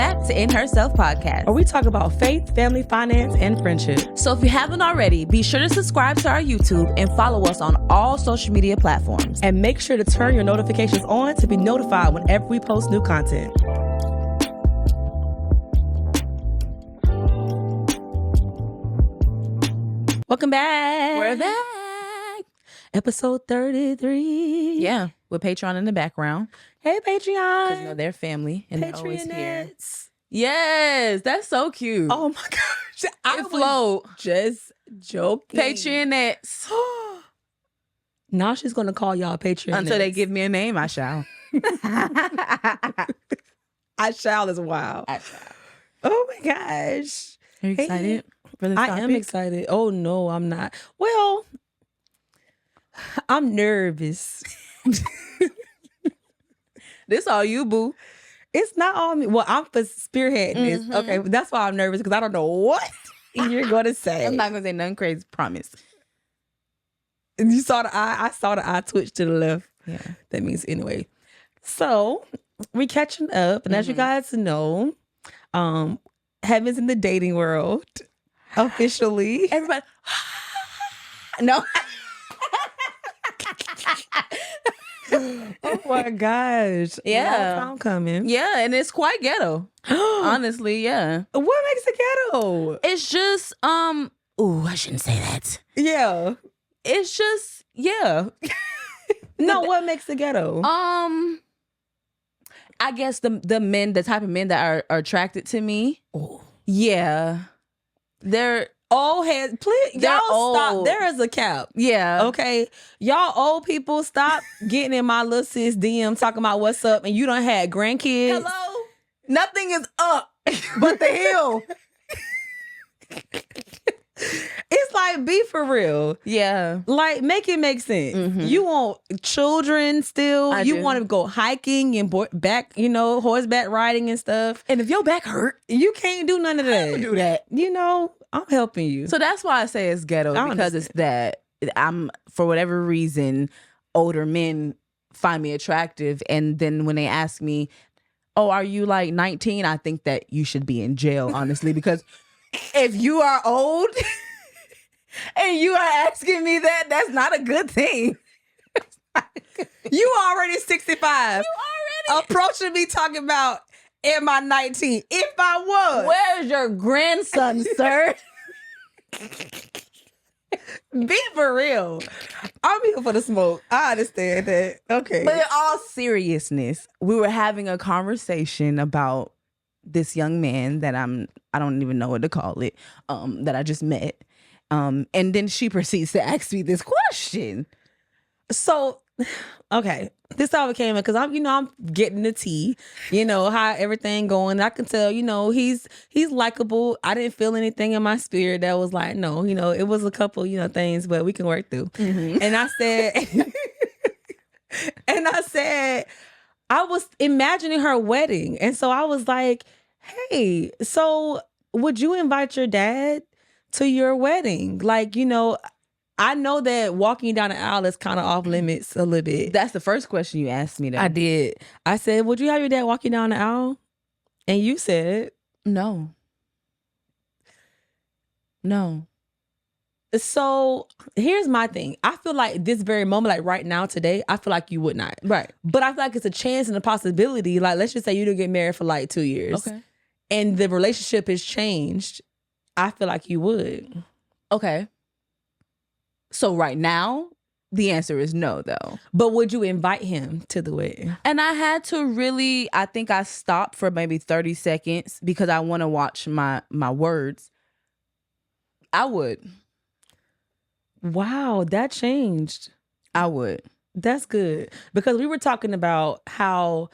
back to InHerSelf podcast, where we talk about faith, family, finance, and friendship. So if you haven't already, be sure to subscribe to our YouTube and follow us on all social media platforms. And make sure to turn your notifications on to be notified whenever we post new content. Welcome back. We're back. Episode 33. Yeah, with Patreon in the background. Hey, Patreon. Because, you know, they're family and they're always here. Patreonettes. Yes, that's so cute. Oh, my gosh. I float. Just joking. Patreonettes. Now she's going to call y'all Patreon. Until they give me a name, I shall. I shall is wild. I shall. Oh, my gosh. Are you excited for this topic? I am excited. Oh, no, I'm not. Well, I'm nervous. This all you, boo. It's not all me. Well, I'm for spearheading this. Okay, that's why I'm nervous, because I don't know what you're going to say. I'm not going to say nothing crazy, promise. And you saw the eye. I saw the eye twitch to the left. Yeah. That means anyway. So we catching up. And as you guys know, Heaven's in the dating world. Officially. Everybody. No. Oh my gosh. Yeah. Long time coming. Yeah, and it's quite ghetto. Honestly, yeah. What makes it ghetto? It's just, ooh, I shouldn't say that. Yeah. It's just, yeah. No, what makes it ghetto? I guess the men, the type of men that are attracted to me. Oh. Yeah. They're Old heads, please, They're y'all stop. old. There is a cap. yeah. Okay, y'all old people, stop getting in my little sis DM talking about what's up, and you done had grandkids. Hello? Nothing is up but the hill. It's like, be for real. Yeah. Like, make it make sense. Mhm. You want children still. I You do. want to go hiking and back, horseback riding and stuff. And if your back hurt, You can't do none of that. do that. I'm helping you. So that's why I say it's ghetto, I because it's that for whatever reason, older men find me attractive. And then when they ask me, oh, are you like 19? I think that you should be in jail, honestly, because if you are old and you are asking me that, that's not a good thing. You already 65. You already. Approaching me talking about, am I 19? If I was. Where's your grandson, sir? Be for real. I'm here for the smoke. I understand that. Okay. But in all seriousness, we were having a conversation about this young man that I don't even know what to call it, that I just met. And then she proceeds to ask me this question. So, okay, this all came in because I'm getting the tea, how everything going. I can tell, he's likable. I didn't feel anything in my spirit that was like, no, it was a couple, things, but we can work through. Mm-hmm. And I said, I was imagining her wedding. And so I was like, hey, so would you invite your dad to your wedding? Like, I know that walking down the aisle is kind of off limits a little bit. That's the first question you asked me, though. I did. I said, would you have your dad walking down the aisle? And you said, No. So here's my thing. I feel like this very moment, like right now, today, I feel like you would not. Right. But I feel like it's a chance and a possibility. Like, let's just say you don't get married for like 2 years. Okay. And the relationship has changed. I feel like you would. Okay. So right now, the answer is no, though. But would you invite him to the wedding? And I had to really, I think I stopped for maybe 30 seconds because I want to watch my words. I would. Wow, that changed. I would. That's good. Because we were talking about how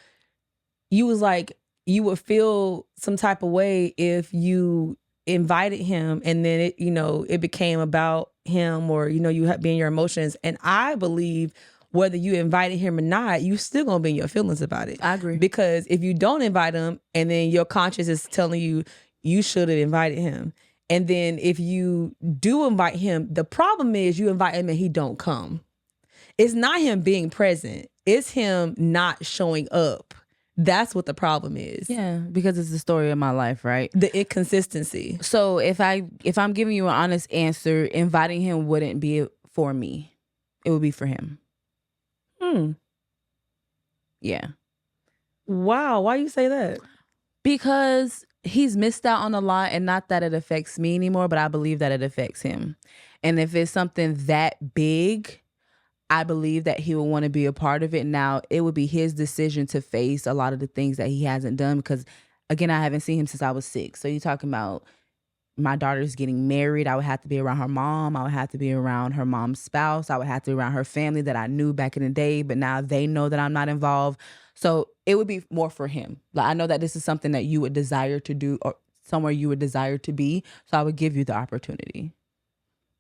you was like, you would feel some type of way if you invited him and then it became about him, or you have be in your emotions. And I believe whether you invited him or not, you still gonna be in your feelings about it. I agree. Because if you don't invite him and then your conscience is telling you should have invited him, and then if you do invite him, the problem is you invite him and he don't come. It's not him being present, it's him not showing up. That's what the problem is. Yeah, because it's the story of my life, right? The inconsistency. So if I'm giving you an honest answer, inviting him wouldn't be for me. It would be for him. Yeah. Wow. Why you say that? Because he's missed out on a lot, and not that it affects me anymore, but I believe that it affects him. And if it's something that big, I believe that he will want to be a part of it. Now, it would be his decision to face a lot of the things that he hasn't done because, again, I haven't seen him since I was 6. So you're talking about my daughter's getting married. I would have to be around her mom. I would have to be around her mom's spouse. I would have to be around her family that I knew back in the day, but now they know that I'm not involved. So it would be more for him. Like, I know that this is something that you would desire to do or somewhere you would desire to be. So I would give you the opportunity.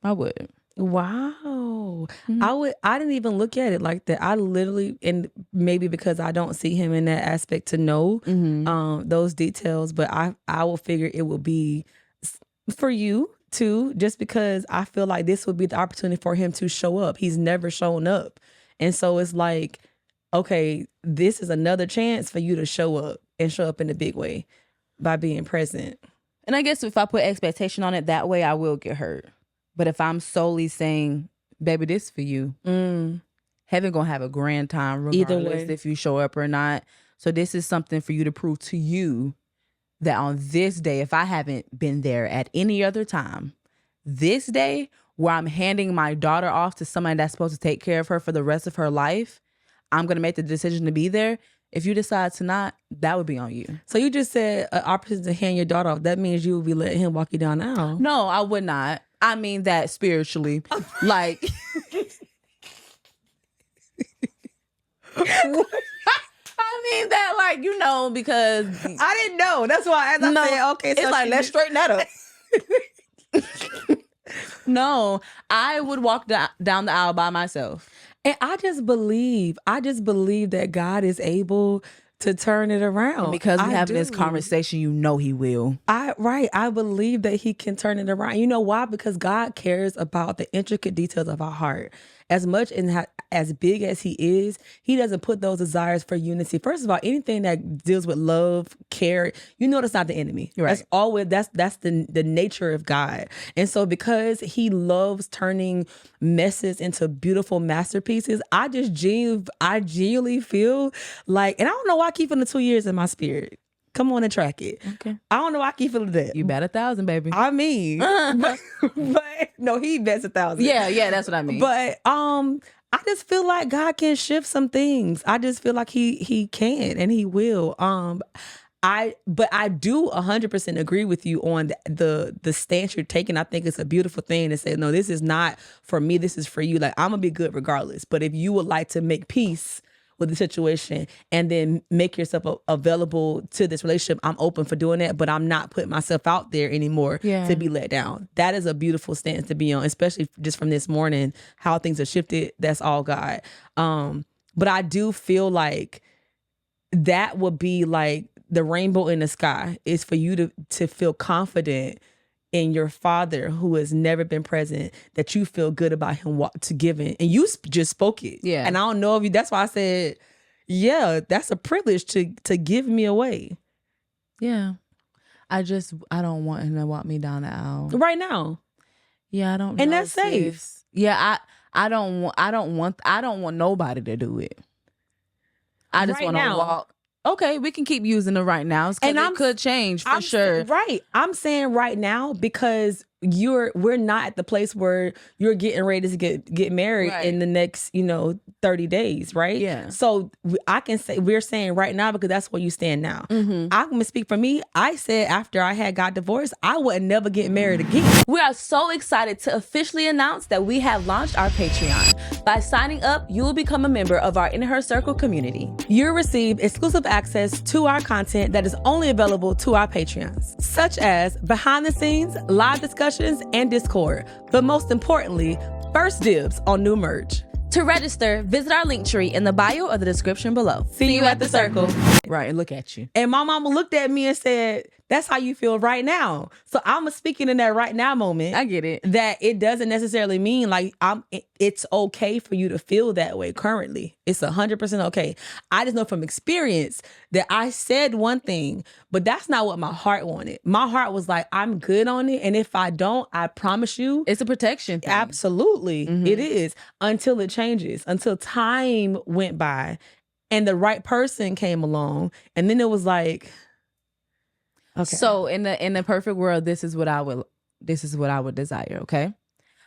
I would. Wow. I didn't even look at it like that. I literally, and maybe because I don't see him in that aspect to know those details, but I will figure it will be for you too, just because I feel like this would be the opportunity for him to show up. He's never shown up. And so it's like, okay, this is another chance for you to show up and show up in a big way by being present. And I guess if I put expectation on it that way, I will get hurt. But if I'm solely saying, baby, this for you, heaven gonna have a grand time regardless if you show up or not. So this is something for you to prove to you that on this day, if I haven't been there at any other time, this day where I'm handing my daughter off to somebody that's supposed to take care of her for the rest of her life, I'm gonna make the decision to be there. If you decide to not, that would be on you. So you just said an opportunity to hand your daughter off. That means you would be letting him walk you down the aisle. No, I would not. I mean that spiritually. Like, I mean that, like, you know, because I didn't know. That's why I said, okay, so it's like, let's straighten that up. No, I would walk down the aisle by myself. And I just believe that God is able to turn it around. And because we're having this conversation, you know he will. I believe that he can turn it around. You know why? Because God cares about the intricate details of our heart. As much and as big as he is, he doesn't put those desires for unity. First of all, anything that deals with love, care, you know that's not the enemy. Right. That's always that's the nature of God. And so because he loves turning messes into beautiful masterpieces, I genuinely feel like, and I don't know why I keep feeling the 2 years in my spirit. Come on and track it. Okay. I don't know why I keep feeling that. You bet 1,000, baby. I mean, but no, he bets 1,000. Yeah, that's what I mean. But I just feel like God can shift some things. I just feel like he can and he will. But I do 100% agree with you on the stance you're taking. I think it's a beautiful thing to say, no, this is not for me. This is for you. Like, I'm gonna be good regardless. But if you would like to make peace with the situation and then make yourself available to this relationship, I'm open for doing that, but I'm not putting myself out there anymore to be let down. That is a beautiful stance to be on, especially just from this morning, how things have shifted. That's all God. But I do feel like that would be like the rainbow in the sky, is for you to feel confident in your father who has never been present, that you feel good about him to giving. And you just spoke it. Yeah. And I don't know if you, that's why I said, yeah, that's a privilege to give me away. Yeah. I don't want him to walk me down the aisle. Right now. Yeah, I don't know. And that's safe. Yeah, I don't want nobody to do it. I just want to walk. Okay, we can keep using the right nows because it could change for sure. Right. I'm saying right now because we're not at the place where you're getting ready to get married in the next 30 days, right? Yeah. So I can say we're saying right now because that's where you stand now. I'm gonna speak for me. I said after I got divorced, I would never get married again. We are so excited to officially announce that we have launched our Patreon. By signing up, you will become a member of our InHerSelf community. You'll receive exclusive access to our content that is only available to our Patreons, such as behind the scenes, live discussions, and Discord. But most importantly, first dibs on new merch. To register, visit our link tree in the bio or the description below. See you at the circle. Right. And look at you. And my mama looked at me and said, that's how you feel right now. So I'm speaking in that right now moment. I get it. That it doesn't necessarily mean like it's okay for you to feel that way currently. It's 100% okay. I just know from experience that I said one thing, but that's not what my heart wanted. My heart was like, I'm good on it. And if I don't, I promise you. It's a protection thing. Absolutely. It is. Until it changes, until time went by and the right person came along. And then it was like, okay. So in the perfect world, this is what I would desire, okay?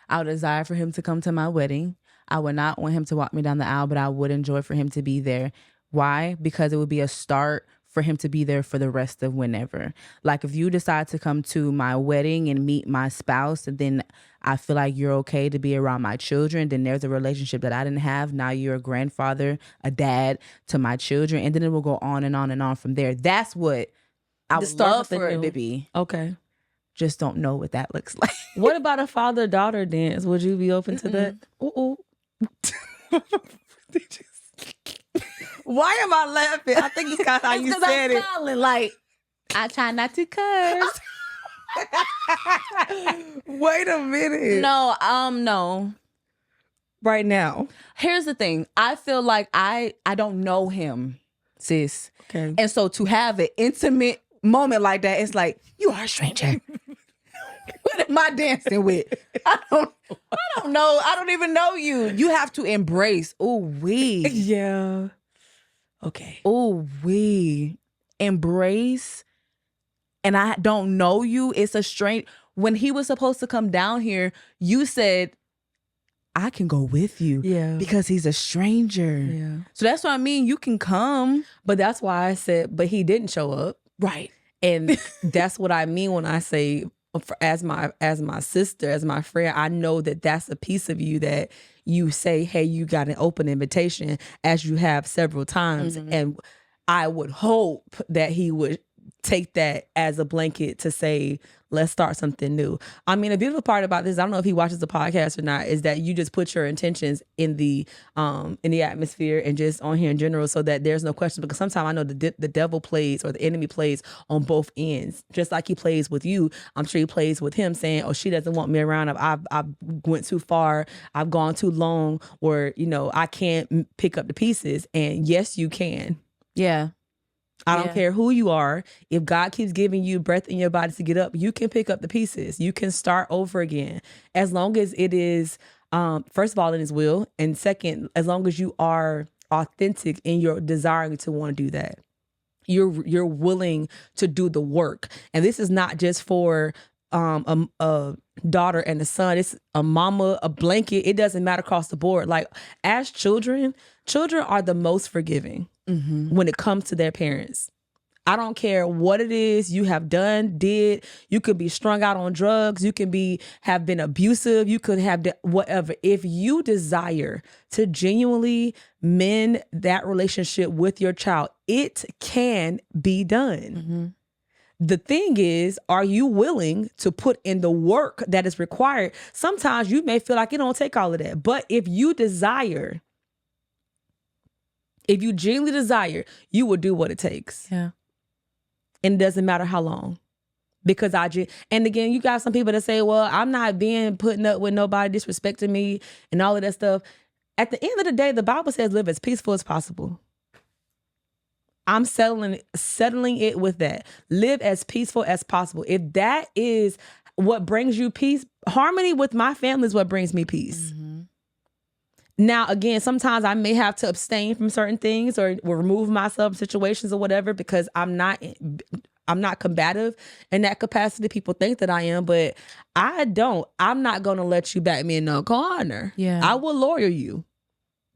I would desire for him to come to my wedding. I would not want him to walk me down the aisle, but I would enjoy for him to be there. Why? Because it would be a start for him to be there for the rest of whenever. Like if you decide to come to my wedding and meet my spouse, and then I feel like you're okay to be around my children, then there's a relationship that I didn't have. Now you're a grandfather, a dad to my children, and then it will go on and on and on from there. That's what I would love for it to be. Okay. Just don't know what that looks like. What about a father-daughter dance? Would you be open to that? Ooh. Why am I laughing? I think it's kind of how you said it. Smiling, like, I try not to curse. Wait a minute. No. Right now. Here's the thing. I feel like I don't know him, sis. Okay. And so to have an intimate moment like that, it's like, you are a stranger. What am I dancing with? I don't know. I don't even know you. You have to embrace. Oh, we. Yeah. Okay. Oh, we. Embrace. And I don't know you. It's a strange. When he was supposed to come down here, you said, I can go with you. Yeah. Because he's a stranger. Yeah. So that's what I mean. You can come. But that's why I said, but he didn't show up. Right. And that's what I mean when I say, as my sister, as my friend, I know that that's a piece of you that you say, hey, you got an open invitation, as you have several times. And I would hope that he would take that as a blanket to say, let's start something new. I mean, a beautiful part about this, I don't know if he watches the podcast or not, is that you just put your intentions in the atmosphere and just on here in general, so that there's no question. Because sometimes I know the devil plays, or the enemy plays on both ends. Just like he plays with you, I'm sure he plays with him, saying, oh, she doesn't want me around. I've went too far. I've gone too long, or, I can't pick up the pieces. And yes, you can. Yeah. I don't care who you are. If God keeps giving you breath in your body to get up, you can pick up the pieces. You can start over again. As long as it is, first of all, in his will. And second, as long as you are authentic in your desiring to want to do that. You're willing to do the work. And this is not just for a daughter and a son. It's a mama, a blanket. It doesn't matter across the board. Like, as children are the most forgiving when it comes to their parents. I don't care what it is you have did. You could be strung out on drugs. You can have been abusive. You could have whatever. If you desire to genuinely mend that relationship with your child, it can be done. The thing is, are you willing to put in the work that is required? Sometimes you may feel like it don't take all of that. But if you genuinely desire, you will do what it takes. Yeah. And it doesn't matter how long. Because and again, you got some people that say, well, I'm not putting up with nobody disrespecting me and all of that stuff. At the end of the day, the Bible says live as peaceful as possible. I'm settling it with that. Live as peaceful as possible. If that is what brings you peace, harmony with my family is what brings me peace. Now, again, sometimes I may have to abstain from certain things or remove myself from situations or whatever, because I'm not combative in that capacity. People think that I am, but I don't. I'm not going to let you back me in no corner. Yeah. I will lawyer you.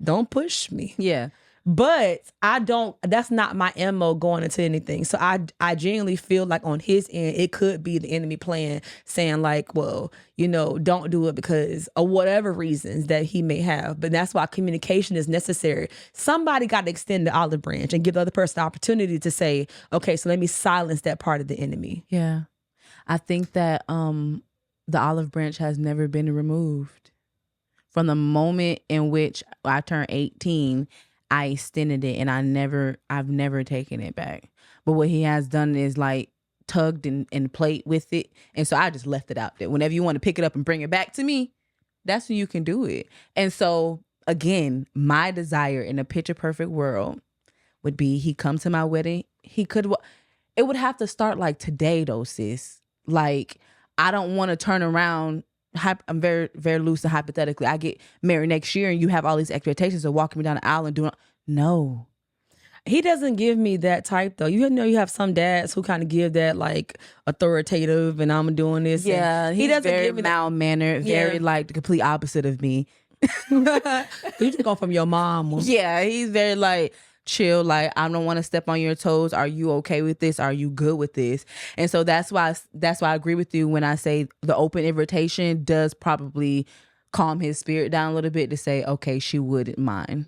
Don't push me. Yeah. But that's not my MO going into anything. So I genuinely feel like on his end, it could be the enemy plan, saying like, well, don't do it because of whatever reasons that he may have. But that's why communication is necessary. Somebody got to extend the olive branch and give the other person the opportunity to say, okay, so let me silence that part of the enemy. Yeah. I think that the olive branch has never been removed. From the moment in which I turned 18, I extended it and I've never taken it back. But what he has done is like tugged and played with it. And so I just left it out there. Whenever you want to pick it up and bring it back to me, that's when you can do it. And so again, my desire in a picture perfect world would be he come to my wedding. It would have to start like today though, sis. Like, I don't want to turn around. I'm very, very loose and hypothetically. I get married next year and you have all these expectations of walking me down the aisle and doing. No. He doesn't give me that type though. You know, you have some dads who kind of give that like authoritative and I'm doing this. Yeah, he doesn't very give me mild mannered, very like the complete opposite of me. You just go from your mom. Yeah, he's very like chill, like I don't want to step on your toes. Are you okay with this? Are you good with this? And so that's why I agree with you when I say the open invitation does probably calm his spirit down a little bit to say, okay, she wouldn't mind.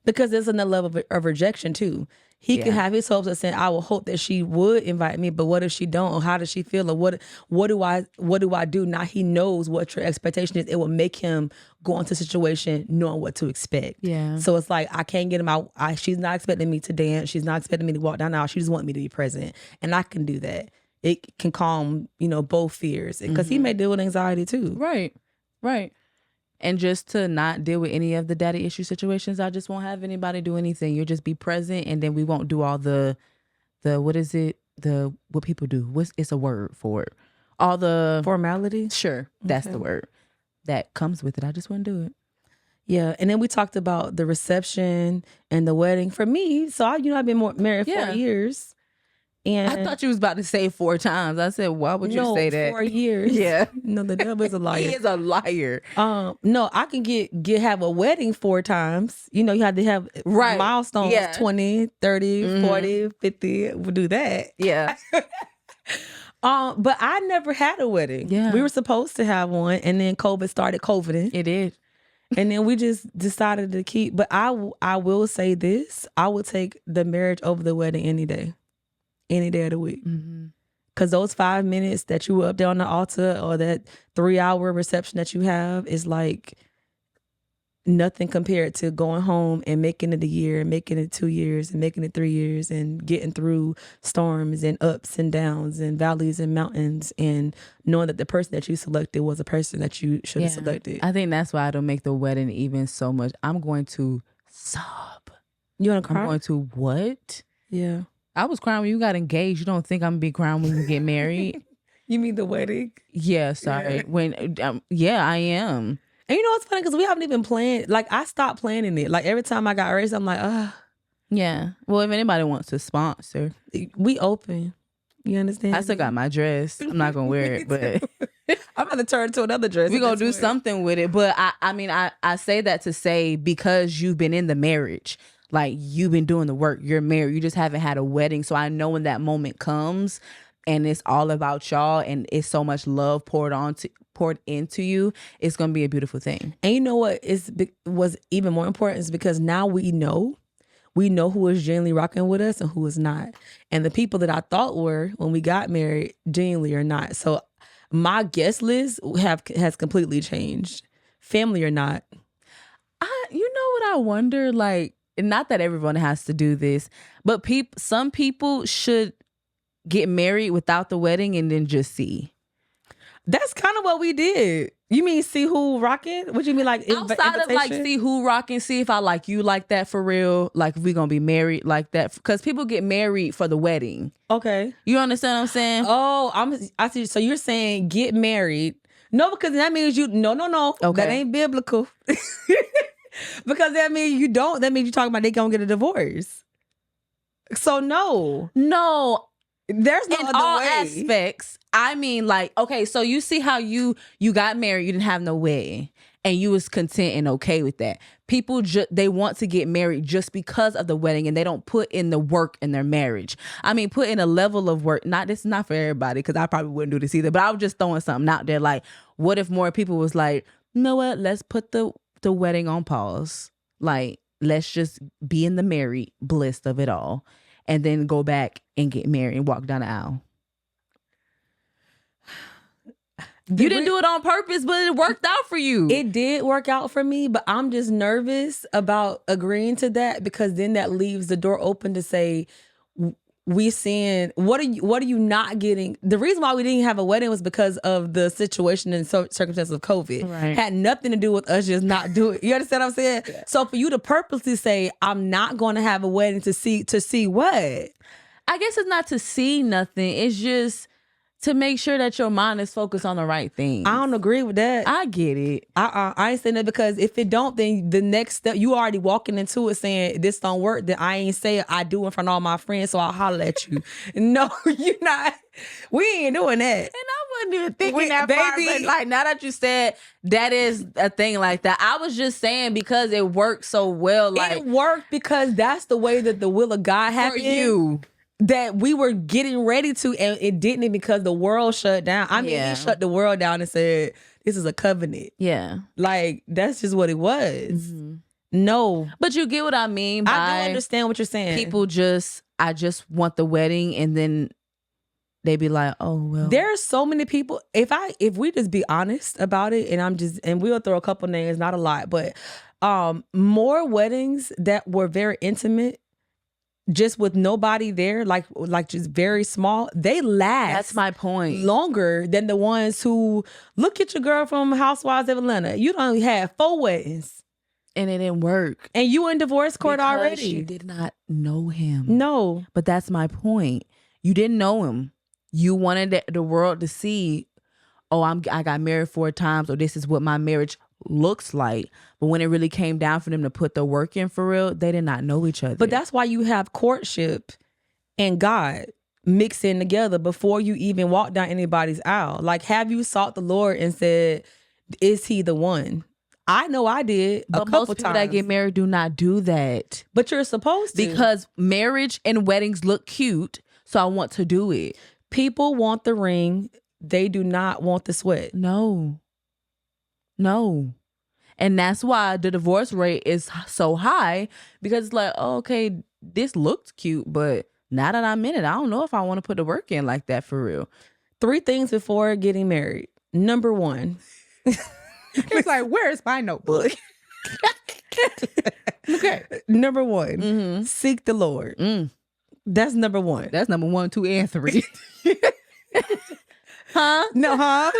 Because there's another level of rejection too. He can have his hopes of saying, I will hope that she would invite me, but what if she don't? Or how does she feel? Or what do I do? Now he knows what your expectation is. It will make him go into a situation knowing what to expect. Yeah. So it's like, I can't get him out. She's not expecting me to dance. She's not expecting me to walk down the aisle. She just wants me to be present. And I can do that. It can calm, both fears. Because he may deal with anxiety too. Right. And just to not deal with any of the daddy issue situations, I just won't have anybody do anything. You'll just be present, and then we won't do all the what is it? What people do? It's a word for it. All the formality. Sure, that's the word that comes with it. I just wouldn't do it. Yeah, and then we talked about the reception and the wedding. For me, so I've been married 4 years. And I thought you was about to say 4 times. I said, why would you say that? 4 years. Yeah. No, the devil is a liar. He is a liar. No, I can have a wedding 4 times. You have to have milestones, 20, 30, 40, 50. We'll do that. Yeah. But I never had a wedding. Yeah. We were supposed to have one, and then COVID started COVIDing. It did. And then we just decided to keep. But I will say this. I would take the marriage over the wedding any day. Any day of the week. Because those 5 minutes that you were up there on the altar or that 3-hour reception that you have is like nothing compared to going home and making it a year, and making it 2 years, and making it 3 years, and getting through storms and ups and downs and valleys and mountains, and knowing that the person that you selected was a person that you should have selected. I think that's why I don't make the wedding even so much. I'm going to sob. You want to cry? I'm going to what? Yeah. I was crying when you got engaged. You don't think I'm gonna be crying when you get married? You mean the wedding? Yeah, sorry. Yeah. I am. And what's funny? Because we haven't even planned. Like, I stopped planning it. Like, every time I got raised, I'm like, yeah. Well, if anybody wants to sponsor, we open. You understand? I still got my dress. I'm not gonna wear it, but I'm gonna turn to another dress. We're gonna do something with it. But I say that to say, because you've been in the marriage. Like, you've been doing the work. You're married. You just haven't had a wedding. So I know when that moment comes and it's all about y'all and it's so much love poured into you, it's going to be a beautiful thing. And you know what was even more important is because now we know who is genuinely rocking with us and who is not. And the people that I thought were when we got married genuinely are not. So my guest list has completely changed. Family or not. You know what I wonder? Like, not that everyone has to do this, but some people should get married without the wedding and then just see. That's kind of what we did. You mean see who rocking? What you mean, like outside of like see who rocking, see if I like you like that for real, like if we gonna be married like that? Because people get married for the wedding. Okay, you understand what I'm saying? Oh, I see. So you're saying get married? No, because that means no. Okay. That ain't biblical. Because that means you don't. That means you're talking about they gonna get a divorce. So no, there's no in other all way. aspects. I mean, like, okay, so you see how you got married, you didn't have no wedding, and you was content and okay with that. People they want to get married just because of the wedding, and they don't put in the work in their marriage. I mean, put in a level of work. This is not for everybody, because I probably wouldn't do this either. But I was just throwing something out there. Like, what if more people was like, you know what? Let's put the wedding on pause. Like, let's just be in the married bliss of it all, and then go back and get married and walk down the aisle. You didn't do it on purpose, but it worked out for you. It did work out for me, but I'm just nervous about agreeing to that because then that leaves the door open to say, we seeing what are you not getting? The reason why we didn't have a wedding was because of the situation and circumstances of COVID. Right. Had nothing to do with us just not doing it. You understand what I'm saying? Yeah. So for you to purposely say, I'm not going to have a wedding to see what? I guess it's not to see nothing. It's just to make sure that your mind is focused on the right thing. I don't agree with that. I get it. I ain't saying that because if it don't, then the next step, you already walking into it saying this don't work, then I ain't say I do in front of all my friends, so I'll holler at you. No, you're not. We ain't doing that. And I wasn't even thinking that far, but like now that you said that is a thing like that, I was just saying because it worked so well. Like it worked because that's the way that the will of God happened. For you. That we were getting ready to, and it didn't because the world shut down. I mean, he shut the world down and said, this is a covenant. Yeah. Like, that's just what it was. Mm-hmm. No. But you get what I mean by I do understand what you're saying. People I just want the wedding, and then they be like, oh, well. There are so many people, if we just be honest about it, and we'll throw a couple names, not a lot, but more weddings that were very intimate, just with nobody there, like just very small, they last. That's my point. Longer than the ones who look at your girl from Housewives of Atlanta. You only had 4 weddings. And it didn't work. And you in divorce court because already. She did not know him. No. But that's my point. You didn't know him. You wanted the world to see, oh, I got married 4 times, or this is what my marriage looks like. But when it really came down for them to put the work in for real, they did not know each other. But that's why you have courtship and God mixing together before you even walk down anybody's aisle. Like, have you sought the Lord and said, is he the one? I know I did but most people that get married do not do that. But you're supposed to. Because marriage and weddings look cute, so I want to do it. People want the ring. They do not want the sweat. No. And that's why the divorce rate is so high, because it's like, oh, okay, this looks cute, but now that I'm in it, I don't know if I want to put the work in like that for real. 3 things before getting married. Number 1. It's like, where's my notebook? Okay. Number 1, seek the Lord. That's number 1. That's number 1, 2, and 3. Huh? No,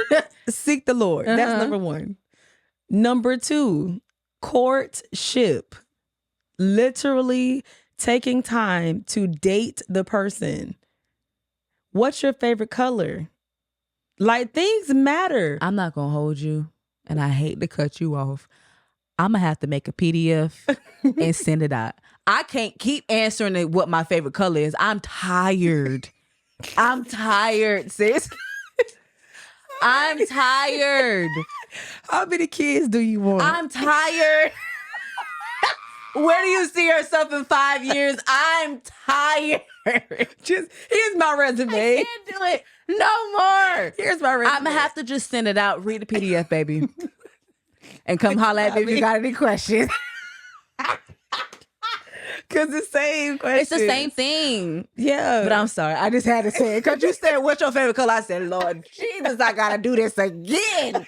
seek the Lord. That's number 1. Number 2, courtship. Literally taking time to date the person. What's your favorite color? Like, things matter. I'm not going to hold you, and I hate to cut you off. I'm going to have to make a PDF and send it out. I can't keep answering it what my favorite color is. I'm tired. I'm tired, sis. I'm tired. How many kids do you want? I'm tired. Where do you see yourself in 5 years? I'm tired. Just here's my resume. I can't do it no more. Here's my resume. I'm gonna have to just send it out, read the PDF, baby, and come holler at me if you got any questions. Cause the same question. It's the same thing. Yeah. But I'm sorry. I just had to say it. Cause you said, what's your favorite color? I said, Lord Jesus, I gotta do this again.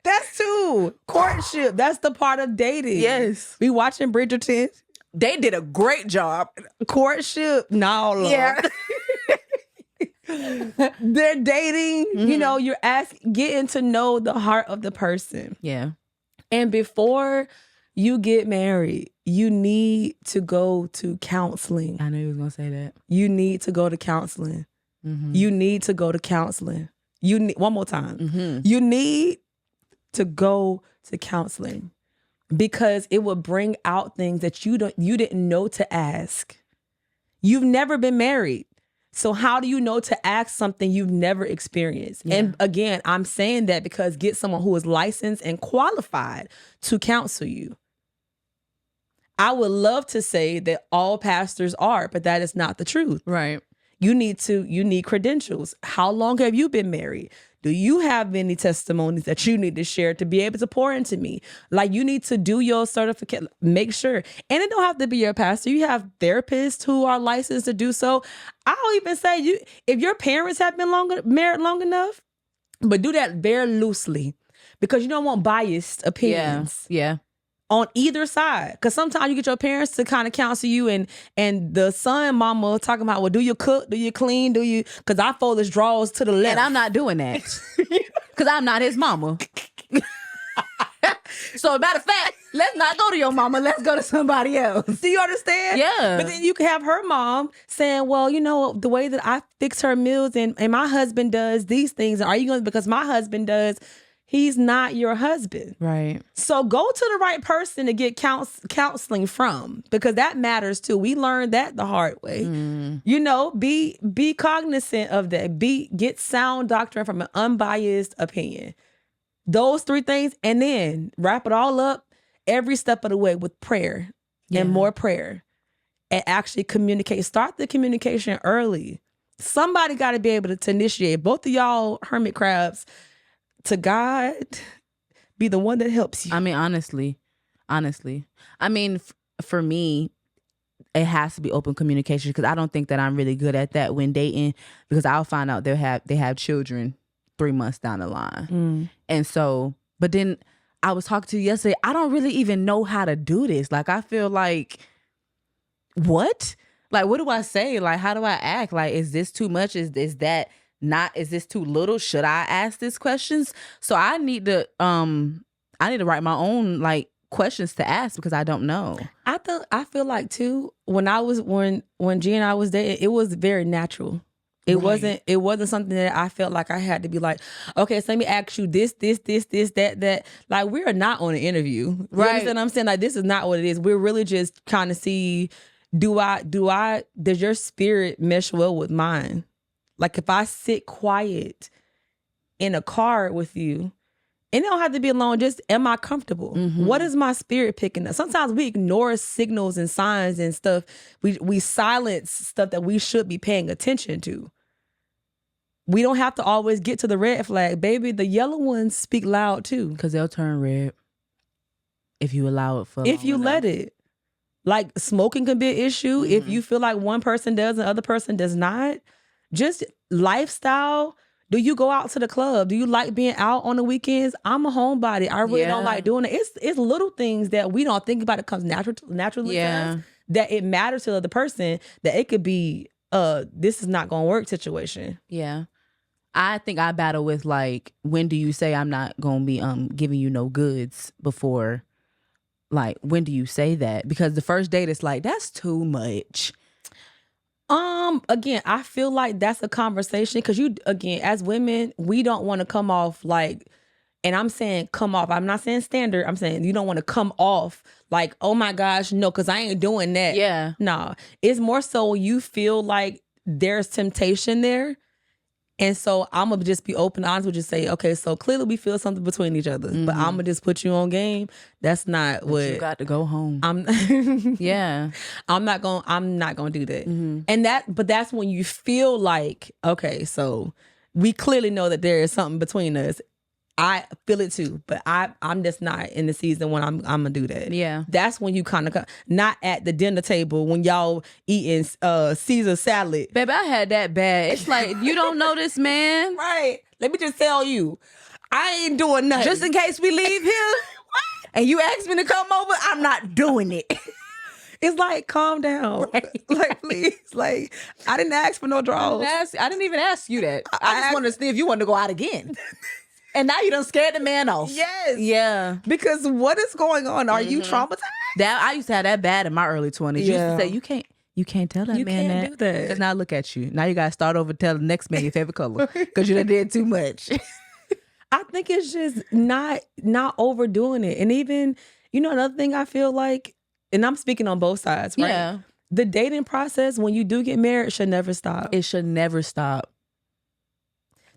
That's 2. Courtship. That's the part of dating. Yes. We watching Bridgerton. They did a great job. Courtship. No, Lord. Yeah. They're dating. You know, you're getting to know the heart of the person. Yeah. And before you get married, you need to go to counseling. I knew you was gonna say that. You need to go to counseling. You need to go to counseling. You need, one more time. You need to go to counseling because it will bring out things that you didn't know to ask. You've never been married. So how do you know to ask something you've never experienced? Yeah. And again, I'm saying that because get someone who is licensed and qualified to counsel you. I would love to say that all pastors are, but that is not the truth. Right. You need credentials. How long have you been married? Do you have any testimonies that you need to share to be able to pour into me? Like, you need to do your certificate, make sure. And it don't have to be your pastor. You have therapists who are licensed to do so. I'll even say, if your parents have been married long enough, but do that very loosely, because you don't want biased opinions. Yeah. On either side, because sometimes you get your parents to kind of counsel you, and the son mama talking about, well, do you cook, do you clean, do you, because I fold his drawers to the left, and I'm not doing that because I'm not his mama. So, matter of fact, let's not go to your mama, let's go to somebody else. Do you understand? Yeah. But then you can have her mom saying, well, you know, the way that I fix her meals and my husband does these things, are you going to, because my husband does. He's not your husband. Right. So go to the right person to get counseling from, because that matters too. We learned that the hard way. You know, be cognizant of that. Get sound doctrine from an unbiased opinion. Those 3 things, and then wrap it all up every step of the way with prayer and more prayer, and actually communicate. Start the communication early. Somebody got to be able to initiate. Both of y'all hermit crabs. To God be the one that helps you. I mean, honestly. I mean, for me, it has to be open communication, because I don't think that I'm really good at that when dating, because I'll find out they have children 3 months down the line. And so, but then I was talking to you yesterday, I don't really even know how to do this. Like, I feel like, what? Like, what do I say? Like, how do I act? Like, is this too much? Is that not, is this too little? Should I ask these questions? So I need to write my own like questions to ask, because I don't know. I feel like too, when G and I was dating, it was very natural. It wasn't something that I felt like I had to be like, okay, so let me ask you this, that. Like, we are not on an interview. You understand what I'm saying? Like, this is not what it is. We're really just kind of see, does your spirit mesh well with mine? Like, if I sit quiet in a car with you, and it don't have to be alone, just am I comfortable? What is my spirit picking up? Sometimes we ignore signals and signs and stuff. We silence stuff that we should be paying attention to. We don't have to always get to the red flag. Baby, the yellow ones speak loud too. Because they'll turn red if you allow it for if you let it. Like, smoking can be an issue. If you feel like one person does and the other person does not. Just lifestyle. Do you go out to the club? Do you like being out on the weekends? I'm a homebody. I really don't like doing it. It's little things that we don't think about. It comes naturally to us, that it matters to the other person, that it could be this is not gonna work situation. Yeah. I think I battle with, like, when do you say I'm not gonna be giving you no goods before, like, when do you say that? Because the first date is like, that's too much. Again, I feel like that's a conversation, because as women, we don't want to come off like, and I'm saying come off, I'm not saying standard, I'm saying you don't want to come off like, oh my gosh, no, because I ain't doing that. Yeah. Nah, it's more so you feel like there's temptation there. And so I'm going to just be open, honest with you, say, okay, so clearly we feel something between each other, but I'm going to just put you on game. That's not But what you got to go home. Yeah. I'm not going to do that. And but that's when you feel like, okay, so we clearly know that there is something between us. I feel it too, but I'm just not in the season when I'm gonna do that. Yeah. That's when you kind of not at the dinner table when y'all eating Caesar salad. Baby, I had that bad. It's like, you don't know this man. Right. Let me just tell you, I ain't doing nothing. Just in case we leave here and you ask me to come over, I'm not doing it. It's like, calm down. Right. Like, please. Like, I didn't ask for no draws. I didn't even ask you that. I just wanted to see if you wanted to go out again. And now you done scared the man off. Yes. Yeah. Because what is going on? Are you traumatized? That I used to have that bad in my early 20s. You used to say, you can't tell that You man can't do that. Because now look at you. Now you got to start over, tell the next man your favorite color. Because you done did too much. I think it's just not overdoing it. And even, another thing I feel like, and I'm speaking on both sides, right? Yeah. The dating process, when you do get married, should never stop. It should never stop.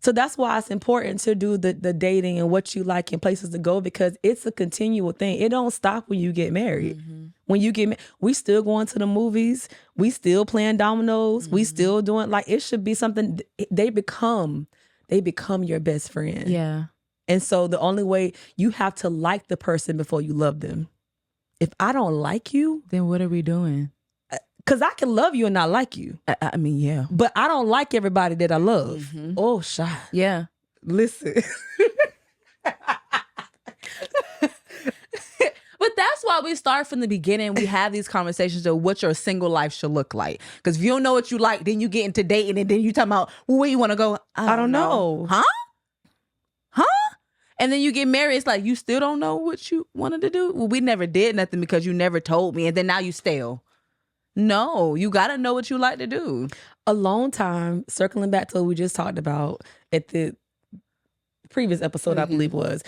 So that's why it's important to do the dating and what you like and places to go, because it's a continual thing. It don't stop when you get married. When you get married, we still going to the movies. We still playing dominoes. We still doing, like, it should be something they become they become your best friend. Yeah. And so the only way, you have to like the person before you love them. If I don't like you, Then what are we doing? because I can love you and not like you. I mean, yeah. But I don't like everybody that I love. Oh, shot. Yeah. Listen. But that's why we start from the beginning. We have these conversations of what your single life should look like. Because if you don't know what you like, then you get into dating and then you talking about, well, where you want to go? I don't know. Huh? And then you get married. It's like, you still don't know what you wanted to do? Well, we never did nothing because you never told me. And then now you stale. No, you got to know what you like to do. Alone time, circling back to what we just talked about at the previous episode, I believe was,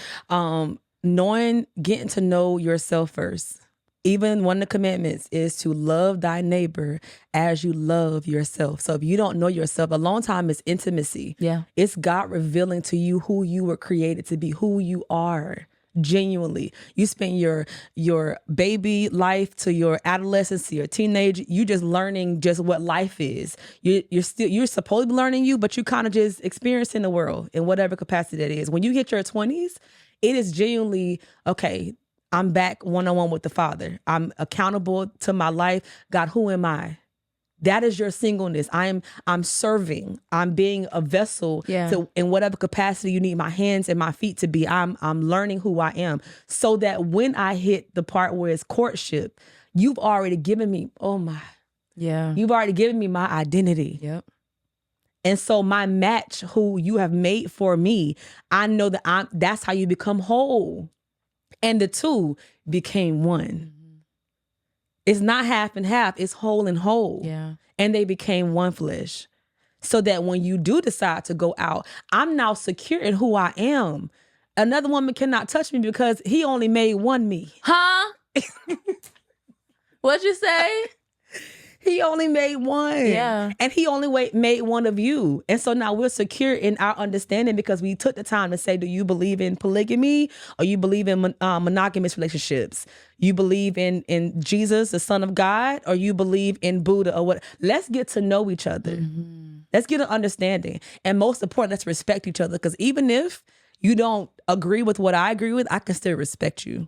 getting to know yourself first. Even one of the commandments is to love thy neighbor as you love yourself. So if you don't know yourself, alone time is intimacy. Yeah. It's God revealing to you who you were created to be, who you are. Genuinely, you spend your baby life to your adolescence to your teenage, you just learning just what life is. You're supposed to be learning you, but you kind of just experiencing the world in whatever capacity that is. When you hit your 20s, it is genuinely, okay, I'm back one-on-one with the Father. I'm accountable to my life. God, who am I? That is your singleness. I'm serving. I'm being a vessel to, in whatever capacity you need my hands and my feet to be. I'm learning who I am, so that when I hit the part where it's courtship, you've already given me, you've already given me my identity. Yep. And so my match, who you have made for me, I know that that's how you become whole. And the two became one. It's not half and half, it's whole and whole. Yeah. And they became one flesh. So that when you do decide to go out, I'm now secure in who I am. Another woman cannot touch me because he only made one me. Huh? What'd you say? He only made one. Yeah. And he only made one of you. And so now we're secure in our understanding because we took the time to say, do you believe in polygamy, or you believe in monogamous relationships? You believe in Jesus, the Son of God, or you believe in Buddha or what? Let's get to know each other. Let's get an understanding. And most important, let's respect each other. Because even if you don't agree with what I agree with, I can still respect you.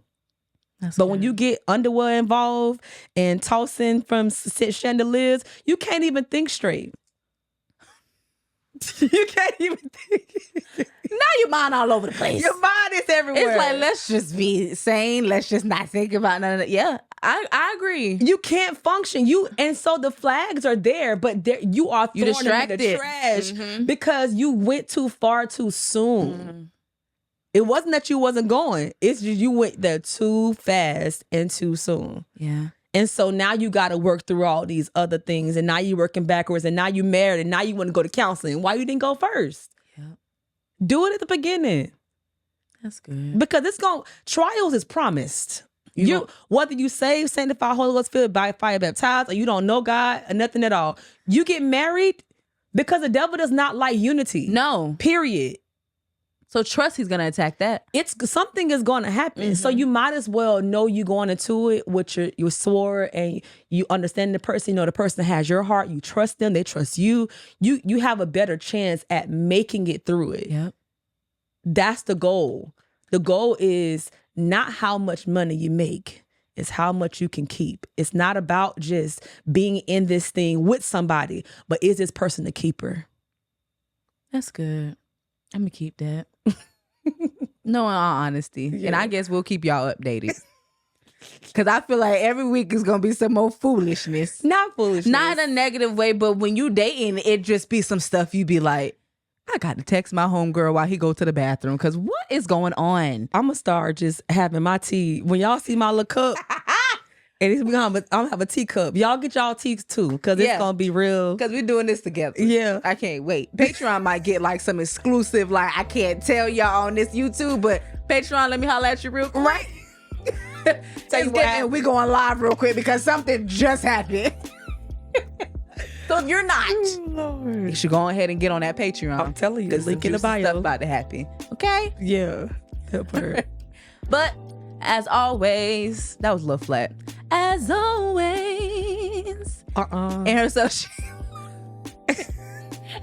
But when you get underwear involved and tossing from chandeliers, you can't even think straight. You can't even think. Now your mind all over the place. Your mind is everywhere. It's like, let's just be sane. Let's just not think about none of that. Yeah, I agree. You can't function. And so the flags are there, but you are throwing distracted. them in the trash because you went too far too soon. It wasn't that you wasn't going. It's just you went there too fast and too soon. Yeah. And so now you got to work through all these other things, and now you're working backwards, and now you married, and now you want to go to counseling. Why you didn't go first? Yep. Do it at the beginning. That's good. Because trials is promised. Whether you save, sanctify, Holy Ghost filled, by fire baptized, or you don't know God or nothing at all. You get married because the devil does not like unity. No. Period. So trust he's going to attack that. Something is going to happen. So you might as well know you going into it with your sword, and you understand the person. You know the person has your heart. You trust them. They trust you. You have a better chance at making it through it. Yep. That's the goal. The goal is not how much money you make. It's how much you can keep. It's not about just being in this thing with somebody, but is this person a keeper? That's good. I'm going to keep that. No, in all honesty. Yeah. And I guess we'll keep y'all updated. Because I feel like every week is going to be some more foolishness. Not foolishness. Not in a negative way, but when you dating, it just be some stuff you be like, I got to text my homegirl while he go to the bathroom. Because what is going on? I'm going to start just having my tea. When y'all see my little cup, and I'm going to have a teacup. Y'all get y'all teas too, because it's going to be real. Because we're doing this together. Yeah. I can't wait. Patreon might get like some exclusive, like I can't tell y'all on this YouTube, but Patreon, let me holler at you real quick. Right. Tell you what, and we going live real quick because something just happened. So if you're not, Lord, you should go ahead and get on that Patreon. I'm telling you, link in the bio. Stuff about to happen. Okay? Yeah. Help her. But as always, that was a little flat. As always, InHerSelf.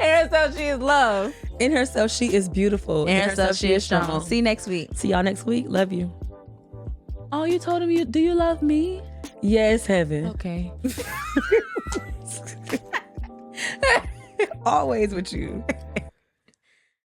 In herself, she is love. In herself, she is beautiful. In herself, she is strong. See you next week. See y'all next week. Love you. Oh, you told him do you love me? Yes, heaven. Okay. Always with you.